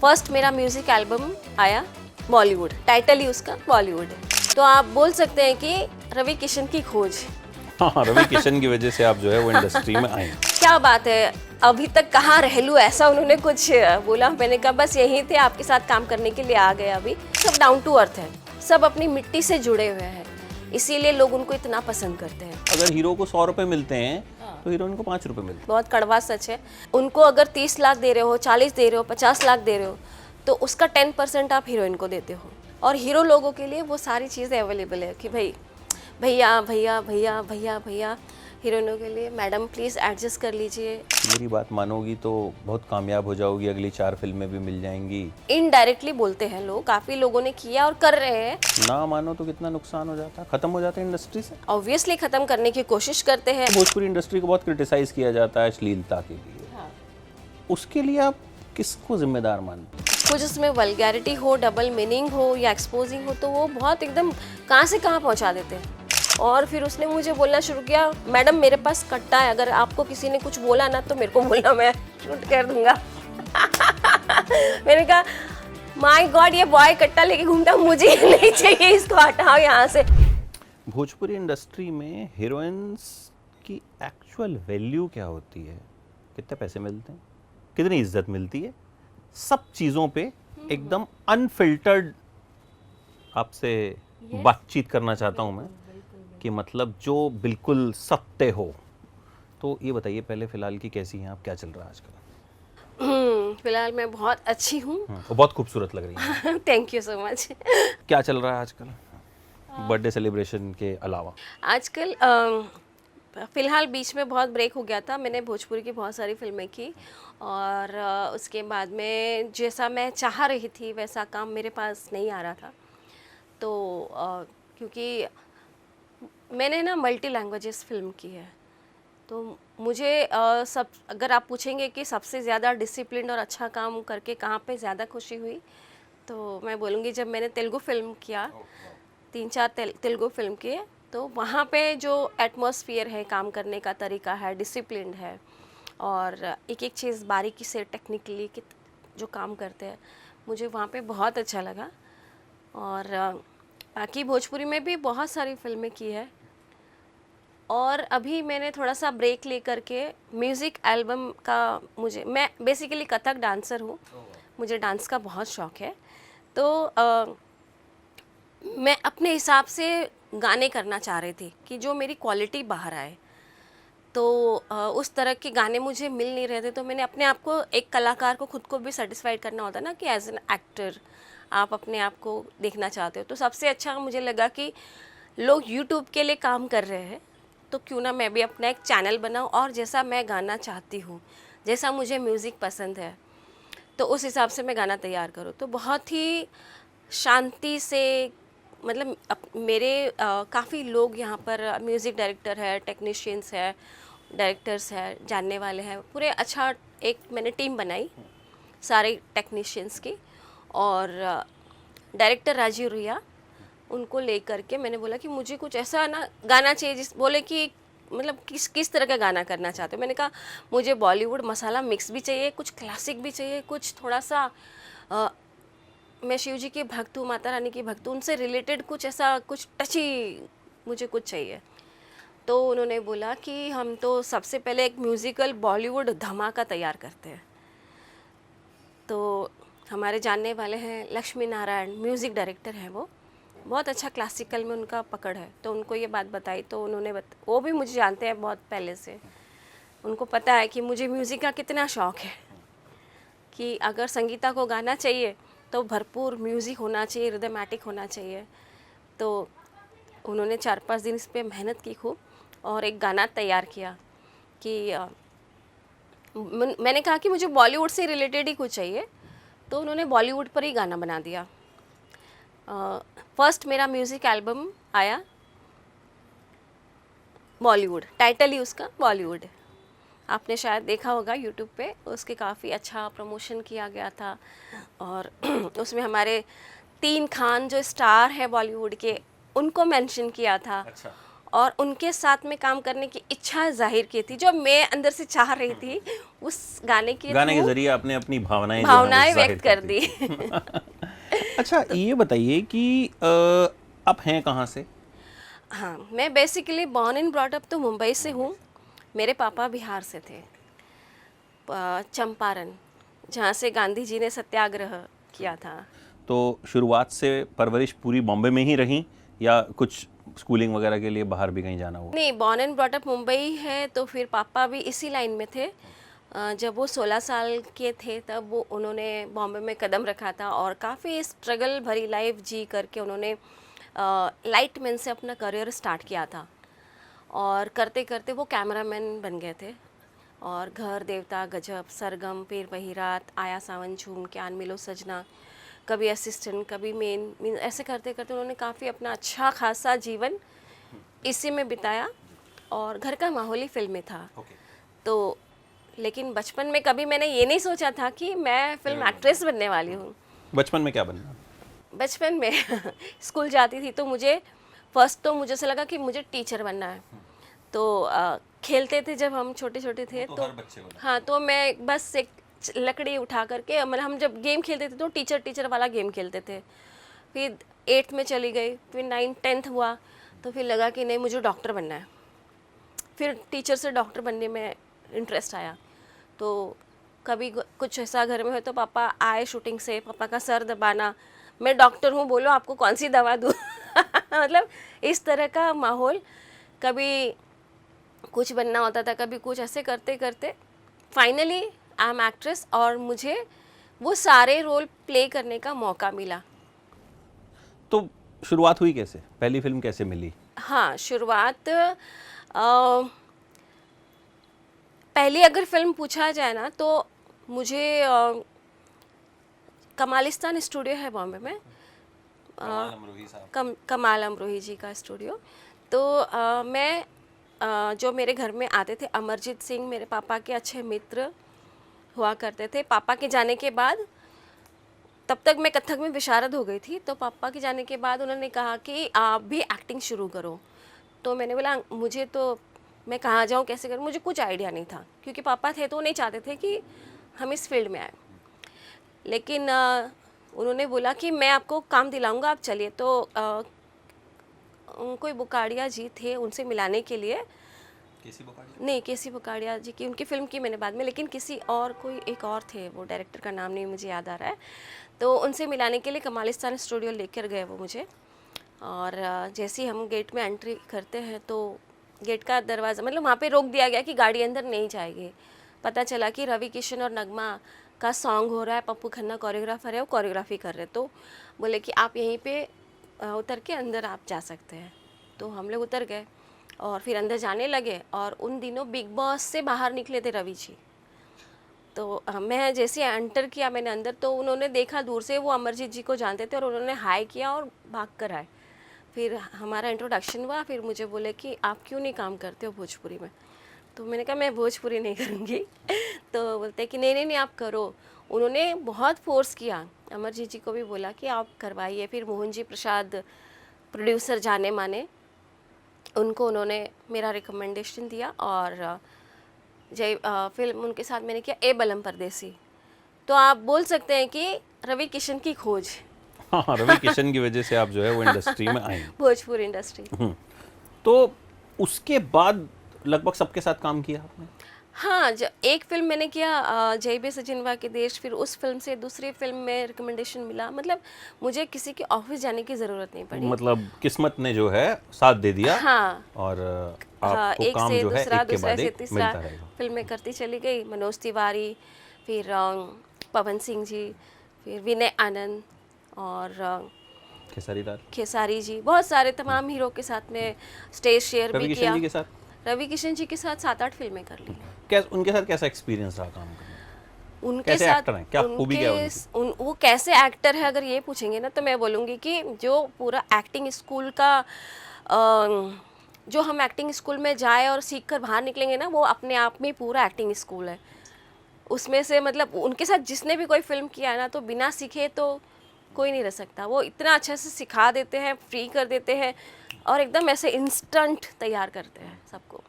First मेरा music album आया Bollywood, title ही उसका बॉलीवुड है। तो आप बोल सकते हैं कि रवि किशन की खोज। हाँ, रवि किशन की वजह से आप जो है वो इंडस्ट्री में आए। क्या बात है, अभी तक कहाँ रह लूँ, ऐसा उन्होंने कुछ बोला। मैंने कहा बस यही थे, आपके साथ काम करने के लिए आ गए। अभी सब डाउन टू अर्थ है, सब अपनी मिट्टी से जुड़े हुए हैं, इसीलिए लोग उनको इतना पसंद करते हैं। अगर हीरो को 100 रुपए मिलते हैं तो हीरोइन को 5 रुपए मिलते हैं। बहुत कड़वा सच है। उनको अगर 30 लाख दे रहे हो, 40 दे रहे हो, 50 लाख दे रहे हो, तो उसका 10% आप हीरोइन को देते हो। और हीरो लोगों के लिए वो सारी चीज़ें अवेलेबल है कि भाई भैया भैया भैया भैया भैया, हीरोइनों के लिए मैडम प्लीज़ एडजस्ट कर लीजिए। मेरी बात मानोगी तो बहुत कामयाब हो जाओगी, अगली 4 फिल्में भी मिल जाएंगी। इनडायरेक्टली बोलते हैं लोग, काफ़ी लोगों ने किया और कर रहे हैं। ना मानो तो कितना नुकसान हो जाता है, खत्म हो जाता है इंडस्ट्री से। ऑब्वियसली ख़त्म करने की कोशिश करते हैं। भोजपुरी इंडस्ट्री को बहुत क्रिटिसाइज किया जाता है अश्लीलता के लिए। हाँ। उसके लिए आप किसको जिम्मेदार मानते हैं? कुछ उसमें वल्गैरिटी हो, डबल मीनिंग हो या एक्सपोजिंग हो, तो वो बहुत एकदम कहाँ से कहाँ पहुँचा देते हैं। और फिर उसने मुझे बोलना शुरू किया, मैडम मेरे पास कट्टा है, अगर आपको किसी ने कुछ बोला ना तो मेरे को बोलना, मैं शूट कर दूंगा। मैंने कहा माय गॉड, ये बॉय कट्टा लेके घूमता, मुझे नहीं चाहिए, इसको हटाओ यहाँ से। भोजपुरी इंडस्ट्री में हीरोइंस की एक्चुअल वैल्यू क्या होती है? कितने पैसे मिलते हैं, कितनी इज्जत मिलती है? सब चीज़ों पे एकदम अनफिल्टर्ड आपसे बातचीत करना चाहता हूँ मैं, कि मतलब जो बिल्कुल सत्य हो। तो ये बताइए पहले फिलहाल की कैसी हैं आप, क्या चल रहा है आजकल? फिलहाल मैं बहुत अच्छी हूँ। वो बहुत खूबसूरत लग रही है। Thank you so much. क्या चल रहा है आजकल बर्थडे सेलिब्रेशन के अलावा? आजकल फ़िलहाल बीच में बहुत ब्रेक हो गया था। मैंने भोजपुरी की बहुत सारी फिल्में की और उसके बाद में जैसा मैं चाह रही थी वैसा काम मेरे पास नहीं आ रहा था। तो क्योंकि मैंने ना मल्टी लैंग्वेजेस फिल्म की है, तो मुझे सब अगर आप पूछेंगे कि सबसे ज़्यादा डिसिप्लिन और अच्छा काम करके कहाँ पे ज़्यादा खुशी हुई, तो मैं बोलूँगी जब मैंने तेलुगु फिल्म किया, 3-4 तेलुगु फिल्म किए, तो वहाँ पे जो एटमॉस्फेयर है, काम करने का तरीका है, डिसिप्लिन है और एक एक चीज़ बारीकी से टेक्निकली जो काम करते हैं, मुझे वहाँ पे बहुत अच्छा लगा। और बाकी भोजपुरी में भी बहुत सारी फिल्में की है। और अभी मैंने थोड़ा सा ब्रेक ले करके म्यूज़िक एल्बम का, मैं बेसिकली कथक डांसर हूँ, मुझे डांस का बहुत शौक़ है। तो मैं अपने हिसाब से गाने करना चाह रही थी कि जो मेरी क्वालिटी बाहर आए। तो उस तरह के गाने मुझे मिल नहीं रहे थे, तो मैंने अपने आप को, एक कलाकार को खुद को भी सेटिस्फाइड करना होता है ना, कि एज एन एक्टर आप अपने आप को देखना चाहते हो। तो सबसे अच्छा मुझे लगा कि लोग यूट्यूब के लिए काम कर रहे हैं, तो क्यों ना मैं भी अपना एक चैनल बनाऊं और जैसा मैं गाना चाहती हूँ, जैसा मुझे म्यूज़िक पसंद है, तो उस हिसाब से मैं गाना तैयार करूँ। तो बहुत ही शांति से, मतलब मेरे काफ़ी लोग यहाँ पर म्यूज़िक डायरेक्टर है, टेक्नीशियंस है, डायरेक्टर्स है, जानने वाले हैं, पूरे अच्छा एक मैंने टीम बनाई सारे टेक्नीशियंस की। और डायरेक्टर राजीव रुइया, उनको लेकर के मैंने बोला कि मुझे कुछ ऐसा ना गाना चाहिए, जिस बोले कि मतलब किस तरह का गाना करना चाहते हो। मैंने कहा मुझे बॉलीवुड मसाला मिक्स भी चाहिए, कुछ क्लासिक भी चाहिए, कुछ थोड़ा सा मैं शिव जी की भक्त हूँ, माता रानी की भक्त हूँ, उनसे रिलेटेड कुछ ऐसा, कुछ टची मुझे कुछ चाहिए। तो उन्होंने बोला कि हम तो सबसे पहले एक म्यूज़िकल बॉलीवुड धमाका तैयार करते हैं। तो हमारे जानने वाले हैं लक्ष्मी नारायण, म्यूज़िक डायरेक्टर हैं, वो बहुत अच्छा क्लासिकल में उनका पकड़ है। तो उनको ये बात बताई, तो उन्होंने वो भी मुझे जानते हैं बहुत पहले से, उनको पता है कि मुझे म्यूज़िक का कितना शौक़ है, कि अगर संगीता को गाना चाहिए तो भरपूर म्यूज़िक होना चाहिए, रिदमेटिक होना चाहिए। तो उन्होंने 4-5 दिन इस पर मेहनत की खूब और एक गाना तैयार किया कि मैंने कहा कि मुझे बॉलीवुड से रिलेटेड ही कुछ चाहिए, तो उन्होंने बॉलीवुड पर ही गाना बना दिया। फर्स्ट मेरा म्यूज़िक एल्बम आया बॉलीवुड, टाइटल ही उसका बॉलीवुड है। आपने शायद देखा होगा यूट्यूब पे, उसके काफ़ी अच्छा प्रमोशन किया गया था। और उसमें हमारे 3 खान जो स्टार है बॉलीवुड के, उनको मेंशन किया था। अच्छा। और उनके साथ में काम करने की इच्छा जाहिर की थी, जो मैं अंदर से चाह रही थी उस गाने के गाने के थ्रू जरिए आपने अपनी भावनाएं जो हैं वो भावनाएं जाहिर व्यक्त कर कर दी। थी। अच्छा ये बताइए कि आप हैं कहाँ से? हाँ, मैं basically born and brought up तो मुंबई से हूँ। मेरे पापा बिहार से थे, चंपारण, जहाँ से गांधी जी ने सत्याग्रह किया था। तो शुरुआत से परवरिश पूरी बॉम्बे में ही रही या कुछ स्कूलिंग वगैरह के लिए बाहर भी कहीं जाना हुआ? नहीं, born and brought up Mumbai है, तो फिर पापा भी इसी लाइन में थे। जब वो 16 साल के थे तब वो उन्होंने बॉम्बे में कदम रखा था और काफ़ी स्ट्रगल भरी लाइफ जी करके उन्होंने लाइटमैन से अपना करियर स्टार्ट किया था, और करते करते वो कैमरामैन बन गए थे। और घर, देवता, गजब, सरगम, फिर वही रात, आया सावन झूम के, आन मिलो सजना, कभी असिस्टेंट, कभी मेन, ऐसे करते करते उन्होंने काफ़ी अपना अच्छा खासा जीवन इसी में बिताया। और घर का माहौल ही फिल्म में था। तो लेकिन बचपन में कभी मैंने ये नहीं सोचा था कि मैं फिल्म एक्ट्रेस बनने वाली हूँ। बचपन में क्या बनना? बचपन में स्कूल जाती थी तो मुझे फर्स्ट तो मुझे ऐसा लगा कि मुझे टीचर बनना है। तो खेलते थे जब हम छोटे छोटे थे तो हर बच्चे को हाँ, तो मैं बस एक लकड़ी उठा करके, मतलब हम जब गेम खेलते थे तो टीचर टीचर वाला गेम खेलते थे। फिर 8th में चली गई, फिर 9th 10th हुआ तो फिर लगा कि नहीं, मुझे डॉक्टर बनना है। फिर टीचर से डॉक्टर बनने में इंटरेस्ट आया। तो कभी कुछ ऐसा घर में हो तो पापा आए शूटिंग से, पापा का सर दबाना, मैं डॉक्टर हूँ, बोलो आपको कौन सी दवा दूँ। मतलब इस तरह का माहौल, कभी कुछ बनना होता था, कभी कुछ, ऐसे करते करते फाइनली आई एम एक्ट्रेस, और मुझे वो सारे रोल प्ले करने का मौका मिला। तो शुरुआत हुई कैसे? पहली फिल्म कैसे मिली? हाँ, शुरुआत पहली अगर फिल्म पूछा जाए ना तो मुझे कमालिस्तान स्टूडियो है बॉम्बे में, कमाल अमरोही जी का स्टूडियो। तो मैं जो मेरे घर में आते थे, अमरजीत सिंह मेरे पापा के अच्छे मित्र हुआ करते थे। पापा के जाने के बाद, तब तक मैं कथक में विशारद हो गई थी, तो पापा के जाने के बाद उन्होंने कहा कि आप भी एक्टिंग शुरू करो। तो मैंने बोला मुझे तो, मैं कहाँ जाऊँ, कैसे करूँ, मुझे कुछ आइडिया नहीं था, क्योंकि पापा थे तो वो नहीं चाहते थे कि हम इस फील्ड में आए। लेकिन उन्होंने बोला कि मैं आपको काम दिलाऊंगा, आप चलिए। तो कोई बुकाड़िया जी थे, उनसे मिलाने के लिए, नहीं केसी बुकाड़िया जी की, उनकी फिल्म की मैंने बाद में, लेकिन किसी और, कोई एक और थे, वो डायरेक्टर का नाम नहीं मुझे याद आ रहा है। तो उनसे मिलाने के लिए कमालिस्तान स्टूडियो लेकर गए वो मुझे। और जैसे ही हम गेट में एंट्री करते हैं तो गेट का दरवाज़ा, मतलब वहाँ पे रोक दिया गया कि गाड़ी अंदर नहीं जाएगी। पता चला कि रवि किशन और नगमा का सॉन्ग हो रहा है, पप्पू खन्ना कोरियोग्राफर है, वो कोरियोग्राफी कर रहे। तो बोले कि आप यहीं पे उतर के अंदर आप जा सकते हैं। तो हम लोग उतर गए और फिर अंदर जाने लगे। और उन दिनों बिग बॉस से बाहर निकले थे रवि जी। तो मैं जैसे एंटर किया मैंने अंदर, तो उन्होंने देखा दूर से, वो अमरजीत जी को जानते थे और उन्होंने हाई किया और भाग कर आए। फिर हमारा इंट्रोडक्शन हुआ, फिर मुझे बोले कि आप क्यों नहीं काम करते हो भोजपुरी में। तो मैंने कहा मैं भोजपुरी नहीं करूँगी। तो बोलते कि नहीं नहीं नहीं, आप करो। उन्होंने बहुत फोर्स किया, अमरजीत जी को भी बोला कि आप करवाइए। फिर मोहन जी प्रसाद प्रोड्यूसर जाने माने, उनको उन्होंने मेरा रिकमेंडेशन दिया और जय फिल्म उनके साथ मैंने किया, ए बलम परदेसी। तो आप बोल सकते हैं कि रवि किशन की खोज। हाँ, रवि किशन की वजह से आप जो है वो इंडस्ट्री में आई। भोजपुरी इंडस्ट्री। तो उसके बाद लगभग सबके साथ काम किया आपने? हाँ, एक फिल्म मैंने किया जय बे सजनवा के देश, फिर उस फिल्म से दूसरी फिल्म में रिकमेंडेशन मिला। मतलब मुझे किसी के ऑफिस जाने की ज़रूरत नहीं पड़ी। मतलब किस्मत ने जो है साथ दे दिया। हाँ, और हाँ, आपको एक काम से जो है दूसरा, एक के दूसरा बाद से एक तीसरा मिलता रहेगा। फिल्में करती चली गई। मनोज तिवारी, फिर पवन सिंह जी, फिर विनय आनंद और खेसारी जी, बहुत सारे तमाम हीरो के साथ में स्टेज शेयर रवि भी किशन किया। जी के साथ? रवि किशन जी के साथ 7-8 फिल्में कर ली। उनके साथ कैसा एक्सपीरियंस रहा काम करने? उनके कैसे साथ एक्टर हैं? क्या खूबी क्या है उनकी? वो कैसे एक्टर है, अगर ये पूछेंगे ना तो मैं बोलूँगी कि जो पूरा एक्टिंग स्कूल का जो हम एक्टिंग स्कूल में जाए और सीख कर बाहर निकलेंगे ना, वो अपने आप में पूरा एक्टिंग स्कूल है। उसमें से मतलब उनके साथ जिसने भी कोई फिल्म किया है ना, तो बिना सीखे तो कोई नहीं रह सकता। वो इतना अच्छा से सिखा देते हैं, फ्री कर देते हैं और एकदम ऐसे इंस्टेंट तैयार करते हैं सबको।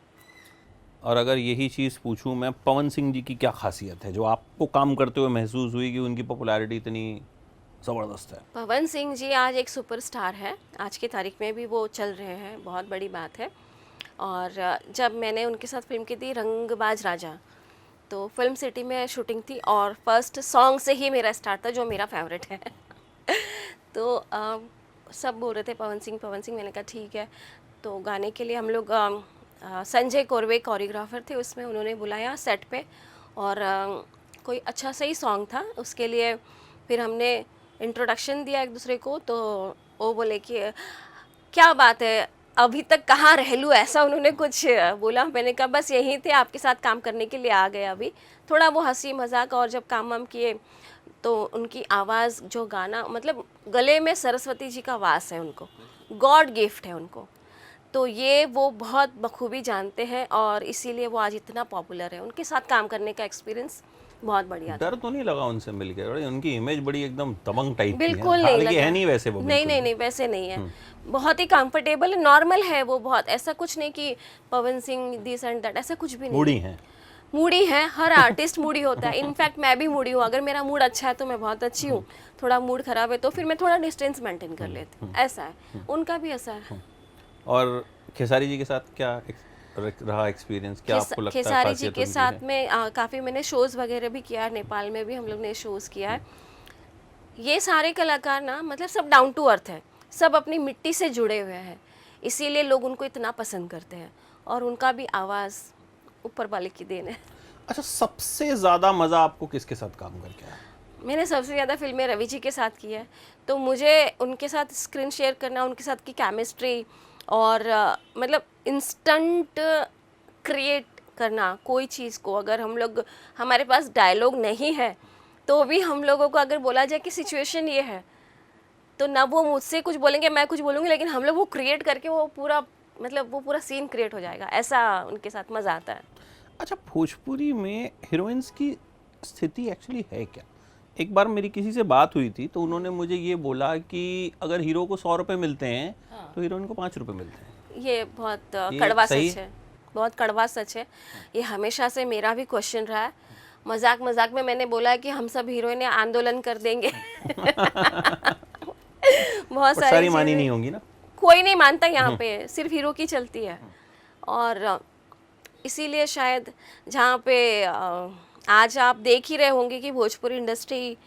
और अगर यही चीज़ पूछूं मैं, पवन सिंह जी की क्या खासियत है जो आपको काम करते हुए महसूस हुई कि उनकी पॉपुलैरिटी इतनी ज़बरदस्त है? पवन सिंह जी आज एक सुपरस्टार है, आज की तारीख में भी वो चल रहे हैं, बहुत बड़ी बात है। और जब मैंने उनके साथ फिल्म की थी रंगबाज राजा, तो फिल्म सिटी में शूटिंग थी और फर्स्ट सॉन्ग से ही मेरा स्टार्ट था जो मेरा फेवरेट है। तो सब बोल रहे थे पवन सिंह, मैंने कहा ठीक है। तो गाने के लिए हम लोग संजय कोरवे कोरियोग्राफर थे, उसमें उन्होंने बुलाया सेट पे और कोई अच्छा सही सॉन्ग था उसके लिए। फिर हमने इंट्रोडक्शन दिया एक दूसरे को, तो वो बोले कि क्या बात है अभी तक कहाँ रह लूँ, ऐसा उन्होंने कुछ बोला। मैंने कहा बस यहीं थे, आपके साथ काम करने के लिए आ गए अभी। थोड़ा वो हंसी मजाक, और जब काम वाम किए तो उनकी आवाज़, जो गाना, मतलब गले में सरस्वती जी का वास है, उनको गॉड गिफ्ट है उनको। तो ये वो बहुत बखूबी जानते हैं और इसीलिए वो आज इतना पॉपुलर है। उनके साथ काम करने का एक्सपीरियंस बहुत बढ़िया था। डर तो नहीं लगा उनसे मिलकर? और उनकी इमेज बड़ी एकदम दबंग टाइप की है, बिल्कुल नहीं हालांकि लगा। है नहीं वैसे वो, नहीं वैसे नहीं है। बहुत ही कंफर्टेबल, नॉर्मल है वो, बहुत ऐसा कुछ नहीं कि Pawan Singh this and that, ऐसा कुछ भी नहीं। मूडी हैं। मूडी है, हर आर्टिस्ट मूडी होता है। इनफैक्ट मैं भी मूडी हूँ। अगर मेरा मूड अच्छा है तो मैं बहुत अच्छी हूँ, थोड़ा मूड खराब है तो फिर मैं थोड़ा डिस्टेंस मेंटेन कर लेती हूँ, ऐसा है। उनका भी ऐसा है। और खेसारी जी के साथ क्या रहा एक्सपीरियंस? क्या आपको लगता है खेसारी जी खासियत के उनकी साथ है? में काफ़ी मैंने शोज़ वगैरह भी किया है, नेपाल में भी हम लोग ने शोज़ किया है। ये सारे कलाकार ना, मतलब सब डाउन टू अर्थ है, सब अपनी मिट्टी से जुड़े हुए हैं, इसीलिए लोग उनको इतना पसंद करते हैं। और उनका भी आवाज़ ऊपर वाले की देन है। अच्छा, सबसे ज़्यादा मज़ा आपको किसके साथ काम करके आया? मैंने सबसे ज़्यादा फिल्में रवि जी के साथ की है, तो मुझे उनके साथ स्क्रीन शेयर करना, उनके साथ की केमिस्ट्री और मतलब इंस्टेंट क्रिएट करना कोई चीज़ को। अगर हम लोग, हमारे पास डायलॉग नहीं है तो भी हम लोगों को अगर बोला जाए कि सिचुएशन ये है, तो ना वो मुझसे कुछ बोलेंगे, मैं कुछ बोलूँगी, लेकिन हम लोग वो क्रिएट करके वो पूरा, मतलब वो पूरा सीन क्रिएट हो जाएगा। ऐसा उनके साथ मज़ा आता है। अच्छा, भोजपुरी में हीरोइंस की स्थिति एक्चुअली है क्या? एक बार मेरी किसी से बात हुई थी तो उन्होंने मुझे ये बोला कि अगर हीरो को 100 रुपये मिलते हैं तो हीरोइन को 5 रुपये मिलते हैं। ये बहुत ये कड़वा सही सच है, बहुत कड़वा सच है। ये हमेशा से मेरा भी क्वेश्चन रहा है। मजाक मजाक में मैंने बोला कि हम सब हीरोइनें आंदोलन कर देंगे। बहुत सारी मानी चीजें- नहीं होंगी ना? कोई नहीं मानता यहाँ पे, सिर्फ हीरो की चलती है। और इसीलिए शायद जहाँ पे आज आप देख ही रहे होंगे कि भोजपुरी इंडस्ट्री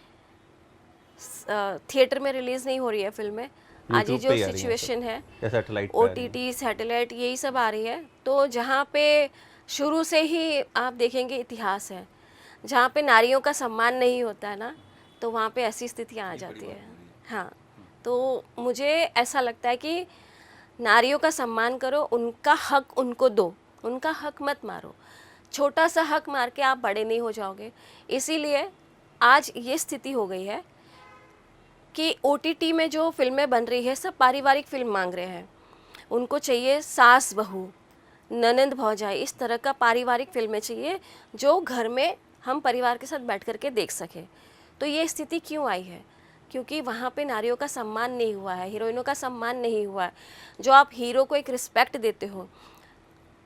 थिएटर में रिलीज नहीं हो रही है फिल्में। आज ये YouTube जो पे ही आ रही हैं सिचुएशन है, या सैटेलाइट पे आ रही हैं? OTT सैटेलाइट यही सब आ रही है। तो जहाँ पे शुरू से ही आप देखेंगे इतिहास है, जहाँ पे नारियों का सम्मान नहीं होता है ना, तो वहाँ पे ऐसी स्थितियाँ आ जाती है। हाँ, तो मुझे ऐसा लगता है कि नारियों का सम्मान करो, उनका हक उनको दो, उनका हक मत मारो। छोटा सा हक मार के आप बड़े नहीं हो जाओगे। इसीलिए आज ये स्थिति हो गई है कि OTT में जो फिल्में बन रही है सब पारिवारिक फिल्म मांग रहे हैं। उनको चाहिए सास बहू, ननंद भौजाई, इस तरह का पारिवारिक फिल्में चाहिए जो घर में हम परिवार के साथ बैठ कर के देख सकें। तो ये स्थिति क्यों आई है? क्योंकि वहाँ पे नारियों का सम्मान नहीं हुआ है, हीरोइनों का सम्मान नहीं हुआ है। जो आप हीरो को एक रिस्पेक्ट देते हो,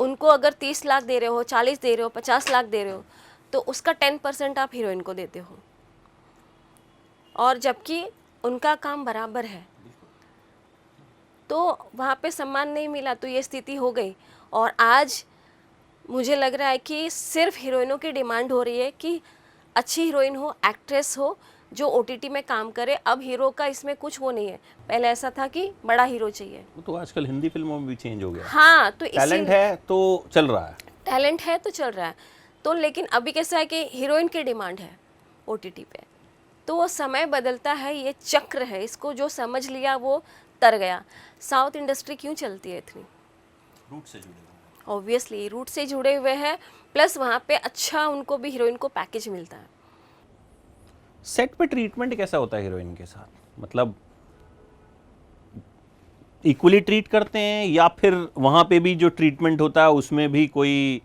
उनको अगर 30 लाख दे रहे हो, 40 दे रहे हो, 50 लाख दे रहे हो, तो उसका 10% आप हीरोइन को देते हो, और जबकि उनका काम बराबर है। तो वहाँ पे सम्मान नहीं मिला, तो ये स्थिति हो गई। और आज मुझे लग रहा है कि सिर्फ हीरोइनों की डिमांड हो रही है कि अच्छी हीरोइन हो, एक्ट्रेस हो, जो OTT में काम करे। अब हीरो का इसमें कुछ वो नहीं है। पहले ऐसा था कि बड़ा हीरो चाहिए। वो तो आजकल हिंदी फिल्मों में भी चेंज हो गया। हाँ, तो टैलेंट है तो चल रहा है। टैलेंट है तो चल रहा है। तो लेकिन अभी कैसा है कि हीरोइन की डिमांड है OTT पे, तो वो समय बदलता है, ये चक्र है। इसको जो समझ लिया वो तर गया। साउथ इंडस्ट्री क्यों चलती है इतनी? रूट से जुड़े हुए। ऑब्वियसली रूट से जुड़े हुए हैं, प्लस वहाँ पे अच्छा उनको भी, हीरोइन को पैकेज मिलता है। सेट पे ट्रीटमेंट कैसा होता है हीरोइन के साथ? मतलब इक्वली ट्रीट करते हैं या फिर वहाँ पे भी जो ट्रीटमेंट होता है उसमें भी कोई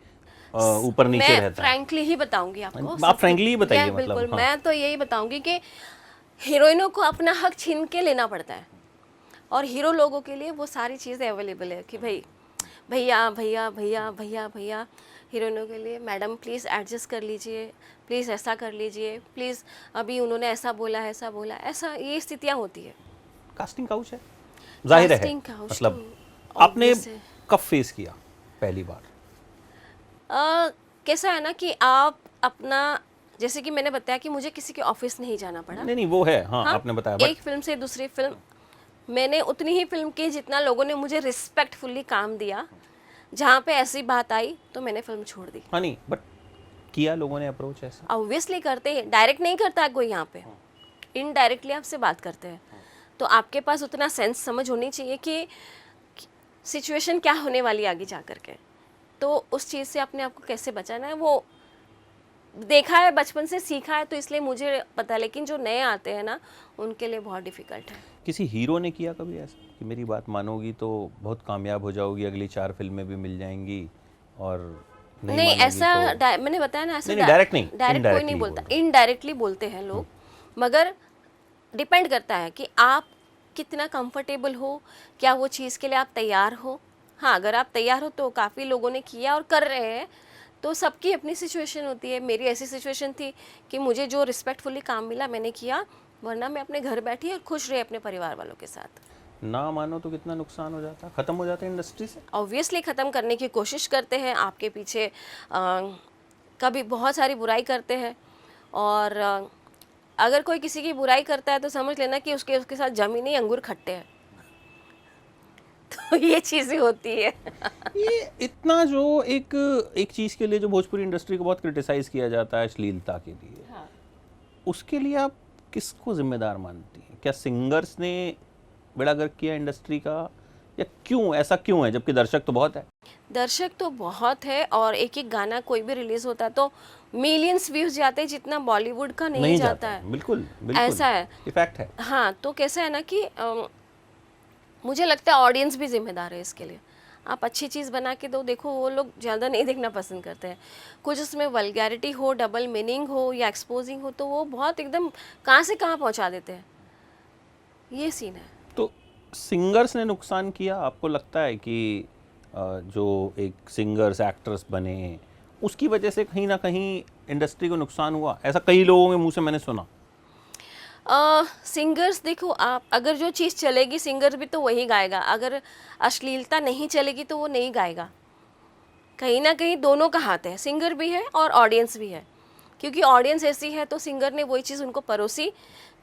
ऊपर नीचे मैं रहता है? फ्रैंकली ही बताऊंगी आपको। आप frankly ही बताइए, Yeah, मतलब, बिल्कुल। हाँ। मैं तो यही बताऊंगी कि हीरोइनों को अपना हक छीन के लेना पड़ता है, और हीरो लोगों के लिए वो सारी चीज़ें अवेलेबल है कि भाई भैया भैया भैया भैया भैया। हीरोइनों के लिए मैडम प्लीज़ एडजस्ट कर लीजिए, प्लीज़ ऐसा कर लीजिए, प्लीज़ अभी उन्होंने ऐसा बोला ऐसा, ये स्थितियाँ होती है। कास्टिंग काउच है, जाहिर है। कास्टिंग काउच मतलब तो आपने obvious है। कब फेस किया पहली बार? कैसा है ना कि आप अपना, जैसे कि मैंने बताया कि मुझे किसी के ऑफिस नहीं जाना पड़ा। नहीं नहीं, वो है, हाँ, हाँ, आपने बताया, बट एक फिल्म से दूसरी फिल्म मैंने उतनी ही फिल्म की जितना लोगों ने मुझे रिस्पेक्टफुल्ली काम दिया। जहाँ पे ऐसी बात आई तो मैंने फिल्म छोड़ दी। हाँ नहीं, बट किया लोगों ने अप्रोच ऐसा? ऑब्वियसली करते हैं, डायरेक्ट नहीं करता है कोई यहाँ पे, इनडायरेक्टली आपसे बात करते हैं। तो आपके पास उतना सेंस समझ होनी चाहिए कि सिचुएशन क्या होने वाली है आगे जा कर के, तो उस चीज़ से अपने आप को कैसे बचाना है वो देखा है, बचपन से सीखा है, तो इसलिए मुझे पता है। लेकिन जो नए आते हैं ना, उनके लिए बहुत डिफिकल्ट है। किसी हीरो ने किया कभी ऐसा कि मेरी बात मानोगी तो बहुत कामयाब हो जाओगी, अगली 4 फिल्में भी मिल जाएंगी, और नहीं नहीं, मानोगी ऐसा तो? मैंने बताया ना, ऐसा नहीं नहीं, डायरेक्ट नहीं, डायरेक्ट कोई नहीं इनडायरेक्टली बोलता, बोल रहा इनडायरेक्टली बोलते हैं लोग। मगर डिपेंड करता है कि आप कितना कंफर्टेबल हो, क्या वो चीज़ के लिए आप तैयार हो। हाँ, अगर आप तैयार हो तो काफ़ी लोगों ने किया और कर रहे हैं। तो सबकी अपनी सिचुएशन होती है। मेरी ऐसी सिचुएशन थी कि मुझे जो रिस्पेक्टफुली काम मिला मैंने किया, वरना मैं अपने घर बैठी और खुश रही अपने परिवार वालों के साथ। हूँ। ना मानो तो कितना नुकसान हो जाता, खत्म हो जाता है इंडस्ट्री से। ऑब्वियसली ख़त्म करने की कोशिश करते हैं, आपके पीछे कभी बहुत सारी बुराई करते हैं। और अगर कोई किसी की बुराई करता है तो समझ लेना कि उसके उसके साथ ज़मीनी अंगूर खट्टे हैं। तो ये चीज़ें होती है। ये इतना जो एक एक चीज के लिए जो भोजपुरी इंडस्ट्री को बहुत क्रिटिसाइज किया जाता है, अश्लीलता के लिए, हाँ। उसके लिए आप किसको जिम्मेदार मानती हैं? क्या सिंगर्स ने बेड़ा गर्क किया इंडस्ट्री का, या क्यों ऐसा क्यों है, जबकि दर्शक तो बहुत है? दर्शक तो बहुत है, और एक एक गाना कोई भी रिलीज होता है तो मिलियंस व्यूज जाते हैं, जितना बॉलीवुड का नहीं जाता है। बिल्कुल बिल्कुल, ऐसा है। ये फैक्ट है। हाँ, तो कैसा है ना कि मुझे लगता है ऑडियंस भी जिम्मेदार है इसके लिए। आप अच्छी चीज़ बना के दो, देखो वो लोग ज़्यादा नहीं देखना पसंद करते हैं। कुछ उसमें वल्गैरिटी हो, डबल मीनिंग हो या एक्सपोजिंग हो, तो वो बहुत एकदम कहाँ से कहाँ पहुँचा देते हैं। ये सीन है। तो सिंगर्स ने नुकसान किया, आपको लगता है कि जो एक सिंगर्स एक्टर्स बने उसकी वजह से कहीं ना कहीं इंडस्ट्री को नुकसान हुआ? ऐसा कई लोगों के मुंह से मैंने सुना। सिंगर्स देखो, आप अगर जो चीज़ चलेगी सिंगर भी तो वही गाएगा, अगर अश्लीलता नहीं चलेगी तो वो नहीं गाएगा। कहीं ना कहीं दोनों का हाथ है, सिंगर भी है और ऑडियंस भी है। क्योंकि ऑडियंस ऐसी है तो सिंगर ने वही चीज़ उनको परोसी,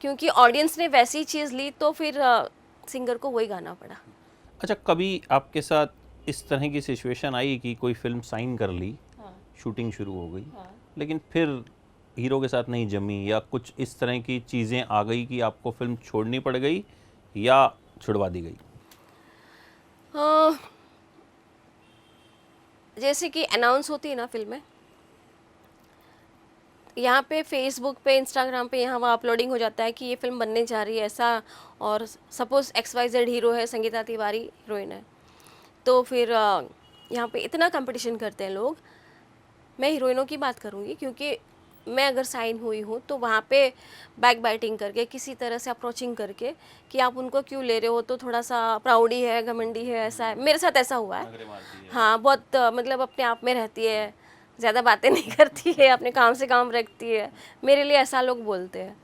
क्योंकि ऑडियंस ने वैसी चीज़ ली तो फिर सिंगर को वही गाना पड़ा। अच्छा, कभी आपके साथ इस तरह की सिचुएशन आई कि कोई फिल्म साइन कर ली, शूटिंग शुरू हो गई, लेकिन फिर हीरो के साथ नहीं जमी, या कुछ इस तरह की चीज़ें आ गई कि आपको फिल्म छोड़नी पड़ गई या छुड़वा दी गई? अ, जैसे कि अनाउंस होती है ना फिल्में, यहाँ पे फेसबुक पे, इंस्टाग्राम पे, यहाँ वहाँ अपलोडिंग हो जाता है कि ये फिल्म बनने जा रही है ऐसा, और सपोज XYZ हीरो है, संगीता तिवारी हीरोइन है, तो फिर यहाँ पे इतना कंपटीशन करते हैं लोग। मैं हीरोइनों की बात करूँगी, क्योंकि मैं अगर साइन हुई हूँ तो वहाँ पे बैक बाइटिंग करके, किसी तरह से अप्रोचिंग करके कि आप उनको क्यों ले रहे हो, तो थोड़ा सा प्राउडी है, घमंडी है, ऐसा है। मेरे साथ ऐसा हुआ है। हाँ, बहुत मतलब अपने आप में रहती है, ज़्यादा बातें नहीं करती है, अपने काम से काम रखती है। मेरे लिए ऐसा लोग बोलते हैं,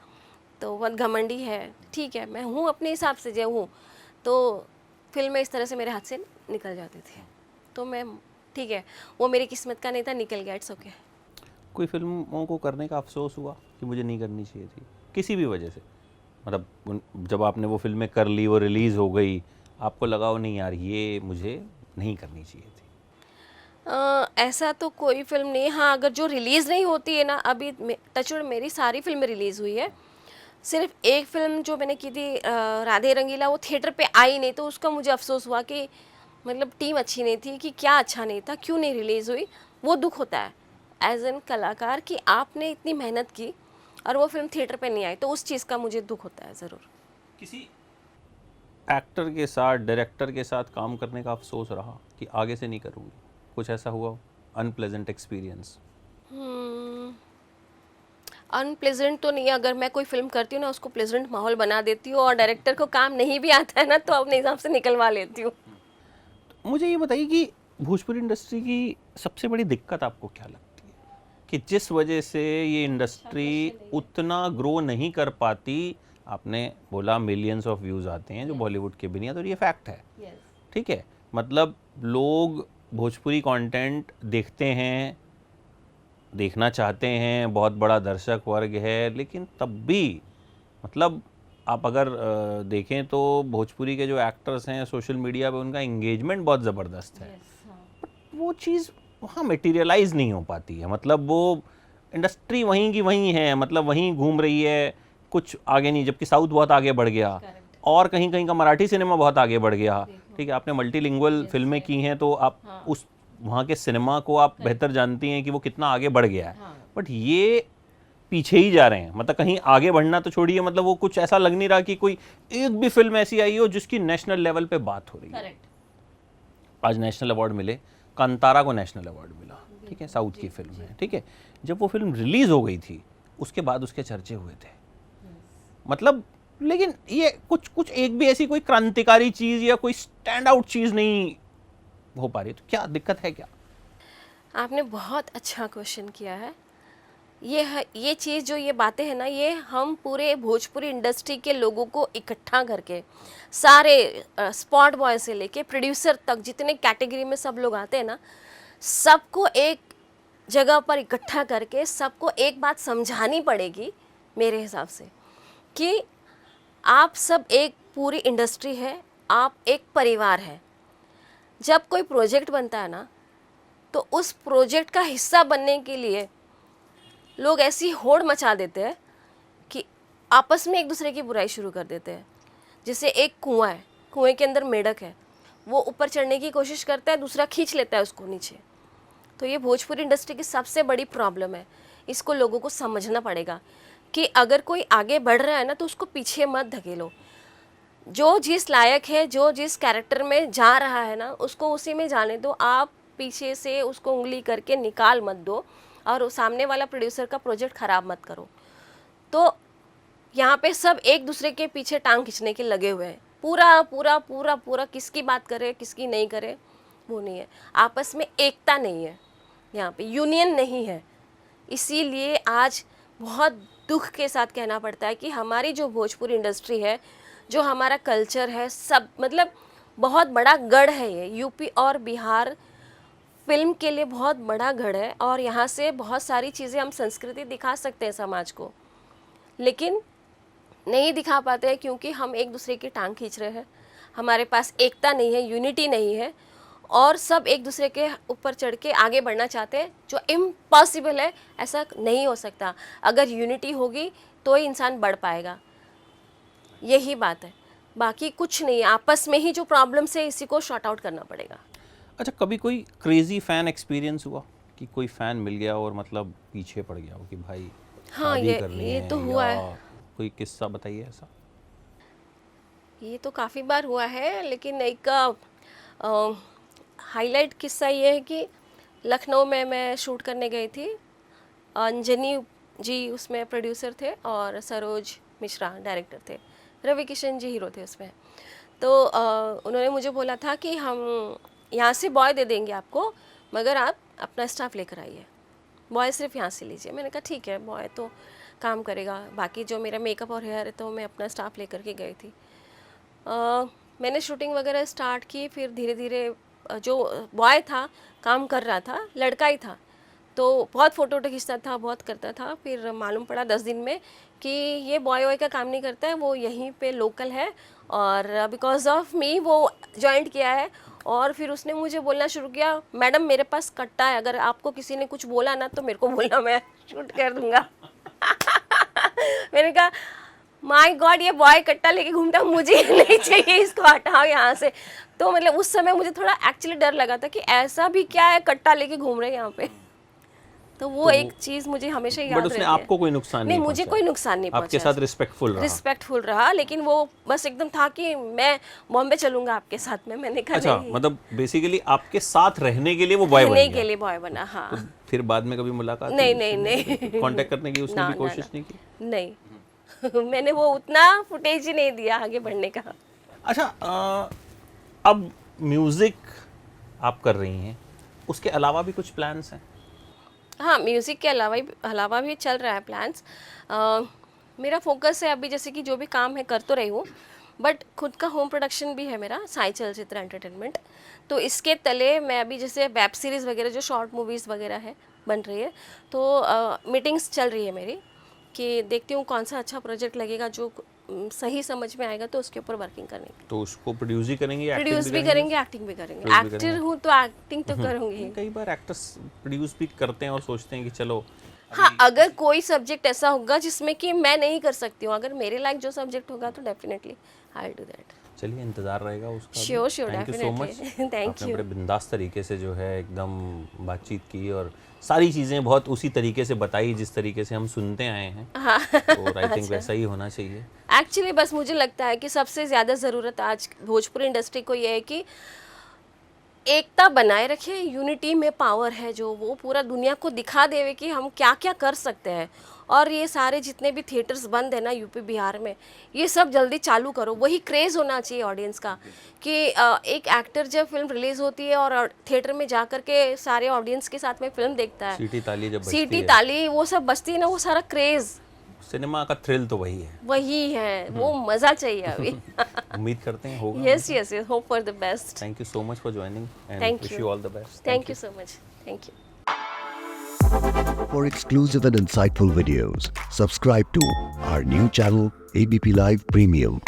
तो बहुत घमंडी है। ठीक है, मैं हूँ अपने हिसाब से जो हूँ, तो फिल्में इस तरह से मेरे हाथ से निकल जाती थी, तो मैं ठीक है, वो मेरी किस्मत का नहीं था, निकल गया, इट्स ओके। कोई फिल्मों को करने का अफसोस हुआ कि मुझे नहीं करनी चाहिए थी किसी भी वजह से? मतलब जब आपने वो फिल्में कर ली, वो रिलीज़ हो गई, आपको लगा हो नहीं यार ये मुझे नहीं करनी चाहिए थी? ऐसा तो कोई फिल्म नहीं। हाँ, अगर जो रिलीज़ नहीं होती है ना, अभी टचवुड मेरी सारी फिल्में रिलीज़ हुई है। सिर्फ एक फिल्म जो मैंने की थी राधे रंगीला, वो थिएटर पे आई नहीं, तो उसका मुझे अफसोस हुआ कि मतलब टीम अच्छी नहीं थी, कि क्या अच्छा नहीं था, क्यों नहीं रिलीज़ हुई। वो दुख होता है एज एन कलाकार कि आपने इतनी मेहनत की और वो फिल्म थिएटर पे नहीं आई, तो उस चीज़ का मुझे दुख होता है ज़रूर। किसी एक्टर के साथ, डायरेक्टर के साथ काम करने का अफसोस रहा कि आगे से नहीं करूँगी? कुछ ऐसा हुआ अनप्लेजेंट एक्सपीरियंस? अनप्लेजेंट तो नहीं है, अगर मैं कोई फिल्म करती हूँ ना उसको प्लेजेंट माहौल बना देती हूँ, और डायरेक्टर को काम नहीं भी आता है ना तो अपने हिसाब से निकलवा लेती हूँ। मुझे ये बताइए कि भोजपुरी इंडस्ट्री की सबसे बड़ी दिक्कत आपको क्या लगती है, कि जिस वजह से ये इंडस्ट्री उतना ग्रो नहीं कर पाती? आपने बोला मिलियंस ऑफ व्यूज़ आते हैं जो बॉलीवुड के भी नहीं है, तो ये फैक्ट है, ठीक है। मतलब लोग भोजपुरी कंटेंट देखते हैं, देखना चाहते हैं, बहुत बड़ा दर्शक वर्ग है, लेकिन तब भी मतलब आप अगर देखें तो भोजपुरी के जो एक्टर्स हैं सोशल मीडिया पे उनका एंगेजमेंट बहुत ज़बरदस्त है। वो चीज़ वहाँ मटेरियलाइज नहीं हो पाती है। मतलब वो इंडस्ट्री वहीं की वहीं है, मतलब वहीं घूम रही है, कुछ आगे नहीं। जबकि साउथ बहुत आगे बढ़ गया, और कहीं कहीं का मराठी सिनेमा बहुत आगे बढ़ गया, ठीक है। आपने मल्टीलिंगुअल फिल्में की हैं तो आप उस वहाँ के सिनेमा को आप बेहतर जानती हैं कि वो कितना आगे बढ़ गया है। बट ये पीछे ही जा रहे हैं, मतलब कहीं आगे बढ़ना तो छोड़िए, मतलब वो कुछ ऐसा लग नहीं रहा कि कोई एक भी फिल्म ऐसी आई हो जिसकी नेशनल लेवल पे बात हो रही है। आज नेशनल अवार्ड मिले, कांतारा को नेशनल अवार्ड मिला, ठीक है, साउथ की फिल्म है, ठीक है। जब वो फिल्म रिलीज हो गई थी उसके बाद उसके चर्चे हुए थे, मतलब। लेकिन ये कुछ एक भी ऐसी कोई क्रांतिकारी चीज या कोई स्टैंड आउट चीज नहीं हो पा रही, तो क्या दिक्कत है क्या? आपने बहुत अच्छा क्वेश्चन किया है। ये चीज़ जो ये बातें हैं ना, ये हम पूरे भोजपुरी इंडस्ट्री के लोगों को इकट्ठा करके, सारे स्पॉट बॉय से लेके प्रोड्यूसर तक, जितने कैटेगरी में सब लोग आते हैं ना, सबको एक जगह पर इकट्ठा करके सबको एक बात समझानी पड़ेगी मेरे हिसाब से, कि आप सब एक पूरी इंडस्ट्री है, आप एक परिवार है। जब कोई प्रोजेक्ट बनता है ना तो उस प्रोजेक्ट का हिस्सा बनने के लिए लोग ऐसी होड़ मचा देते हैं कि आपस में एक दूसरे की बुराई शुरू कर देते हैं। जैसे एक कुआं है, कुएं के अंदर मेढक है, वो ऊपर चढ़ने की कोशिश करता है, दूसरा खींच लेता है उसको नीचे। तो ये भोजपुरी इंडस्ट्री की सबसे बड़ी प्रॉब्लम है। इसको लोगों को समझना पड़ेगा कि अगर कोई आगे बढ़ रहा है ना तो उसको पीछे मत धकेलो। जो जिस लायक है, जो जिस कैरेक्टर में जा रहा है ना, उसको उसी में जाने दो। आप पीछे से उसको उंगली करके निकाल मत दो, और सामने वाला प्रोड्यूसर का प्रोजेक्ट ख़राब मत करो। तो यहाँ पे सब एक दूसरे के पीछे टांग खींचने के लगे हुए हैं। पूरा पूरा पूरा पूरा किसकी बात करे किसकी नहीं करे वो नहीं है। आपस में एकता नहीं है, यहाँ पे यूनियन नहीं है। इसीलिए आज बहुत दुख के साथ कहना पड़ता है कि हमारी जो भोजपुरी इंडस्ट्री है, जो हमारा कल्चर है, सब मतलब बहुत बड़ा गढ़ है ये। यूपी और बिहार फिल्म के लिए बहुत बड़ा गढ़ है, और यहाँ से बहुत सारी चीज़ें हम संस्कृति दिखा सकते हैं समाज को, लेकिन नहीं दिखा पाते हैं क्योंकि हम एक दूसरे की टांग खींच रहे हैं। हमारे पास एकता नहीं है, यूनिटी नहीं है, और सब एक दूसरे के ऊपर चढ़ के आगे बढ़ना चाहते हैं, जो इम्पॉसिबल है। ऐसा नहीं हो सकता। अगर यूनिटी होगी तो ही इंसान बढ़ पाएगा, यही बात है। बाकी कुछ नहीं, आपस में ही जो प्रॉब्लम्स है इसी को शॉर्ट आउट करना पड़ेगा। अच्छा, कभी कोई क्रेजी फैन एक्सपीरियंस हुआ कि कोई फैन मिल गया और मतलब पीछे पड़ गया हो कि भाई हाँ, शादी करनी ये है, तो हुआ या है। कोई किस्सा बताइए ऐसा। ये तो काफ़ी बार हुआ है, लेकिन एक हाईलाइट किस्सा ये है कि लखनऊ में मैं शूट करने गई थी। अंजनी जी उसमें प्रोड्यूसर थे और सरोज मिश्रा डायरेक्टर थे, रवि किशन जी हीरो थे उसमें। तो उन्होंने मुझे बोला था कि हम यहाँ से बॉय दे देंगे आपको, मगर आप अपना स्टाफ लेकर आइए, बॉय सिर्फ यहाँ से लीजिए। मैंने कहा ठीक है, बॉय तो काम करेगा, बाकी जो मेरा मेकअप और हेयर है तो मैं अपना स्टाफ लेकर के गई थी। मैंने शूटिंग वगैरह स्टार्ट की। फिर धीरे धीरे जो बॉय था काम कर रहा था, लड़का ही था, तो बहुत फ़ोटो वोटो खींचता था, बहुत करता था। फिर मालूम पड़ा 10 दिन में कि ये बॉय वॉय का काम नहीं करता है, वो यहीं पे लोकल है, और बिकॉज ऑफ मी वो ज्वाइंट किया है। और फिर उसने मुझे बोलना शुरू किया, मैडम मेरे पास कट्टा है, अगर आपको किसी ने कुछ बोला ना तो मेरे को बोलना, मैं शूट कर दूंगा। मैंने कहा माय गॉड, ये बॉय कट्टा लेके घूमता, मुझे नहीं चाहिए, इसको हटाओ यहाँ से। तो मतलब उस समय मुझे थोड़ा एक्चुअली डर लगा था कि ऐसा भी क्या है, कट्टा लेके घूम रहे हैं यहाँ पे। तो वो एक चीज़ मुझे हमेशा याद बट उसने रहती है। आपको कोई नुकसान नहीं, नहीं मुझे पहुंचा? कोई नुकसान नहीं पहुंचा, आपके साथ रिस्पेक्टफुल रहा। लेकिन वो बस एकदम था कि मैं बॉम्बे चलूंगा आपके साथ में। मैंने कहा अच्छा, नहीं, मतलब बेसिकली आपके साथ रहने के लिए वो बॉय बन रहने गया। के लिए बॉय बना। हाँ, फिर बाद में कभी मुलाकात नहीं नहीं नहीं कांटेक्ट करने की उसने ना, भी ना, कोशिश ना। नहीं की? नहीं मैंने वो उतना फुटेज ही नहीं दिया आगे बढ़ने का। अच्छा, अब म्यूजिक आप कर रही हैं, उसके अलावा भी कुछ प्लान्स हैं? हाँ, म्यूज़िक के अलावा भी चल रहा है प्लान्स। मेरा फोकस है अभी, जैसे कि जो भी काम है कर तो रही हूँ, बट खुद का होम प्रोडक्शन भी है मेरा, साई चलचित्र एंटरटेनमेंट। तो इसके तले मैं अभी जैसे वेब सीरीज़ वगैरह, जो शॉर्ट मूवीज़ वगैरह है बन रही है, तो मीटिंग्स चल रही है मेरी कि देखती हूँ कौन सा अच्छा प्रोजेक्ट लगेगा जो सही समझ में आएगा, तो उसके ऊपर वर्किंग करनी। तो उसको प्रोड्यूस ही करेंगे, एक्टिंग प्रोड्यूस भी करेंगे, एक्टिंग भी करेंगे। Produce भी एक्टर हूँ तो एक्टिंग तो करूँगी। कई बार एक्टर्स प्रोड्यूस भी करते हैं और सोचते हैं कि चलो हाँ, अगर कोई सब्जेक्ट ऐसा होगा जिसमें कि मैं नहीं कर सकती हूँ, अगर मेरे लायक जो सब्जेक्ट होगा, तो definitely I will do that. चलिए, इंतजार रहेगा उसका भी। Sure, sure, thank you so much. definitely. Thank आपने you. बड़े बिंदास तरीके से जो है एकदम बातचीत की और सारी चीज़ें बहुत उसी तरीके से बताई जिस तरीके से हम सुनते आए हैं। हाँ तो आई थिंक वैसा ही होना चाहिए। एक्चुअली बस मुझे लगता है कि सबसे ज़्यादा ज़रूरत आज भोजपुरी इंडस्ट्री को ये है कि एकता बनाए रखे, यूनिटी में पावर है, जो वो पूरा दुनिया को दिखा देवे कि हम क्या क्या कर सकते हैं। और ये सारे जितने भी थिएटर्स बंद है ना यूपी बिहार में, ये सब जल्दी चालू करो। वही क्रेज़ होना चाहिए ऑडियंस का कि एक एक्टर जब फिल्म रिलीज़ होती है और थिएटर में जा कर के सारे ऑडियंस के साथ में फिल्म देखता है, सीटी ताली जब बजती सीटी है, ताली वो सब बजती है ना, वो सारा क्रेज़ सिनेमा का थ्रिल तो वही है। वो मज़ा चाहिए अभी। उम्मीद करते हैं होगा। Yes, yes, yes. Hope for the best. Thank you so much for joining and Thank wish you. You all the best. Thank you so much. Thank you. For exclusive and insightful videos, subscribe to our new channel ABP Live Premium.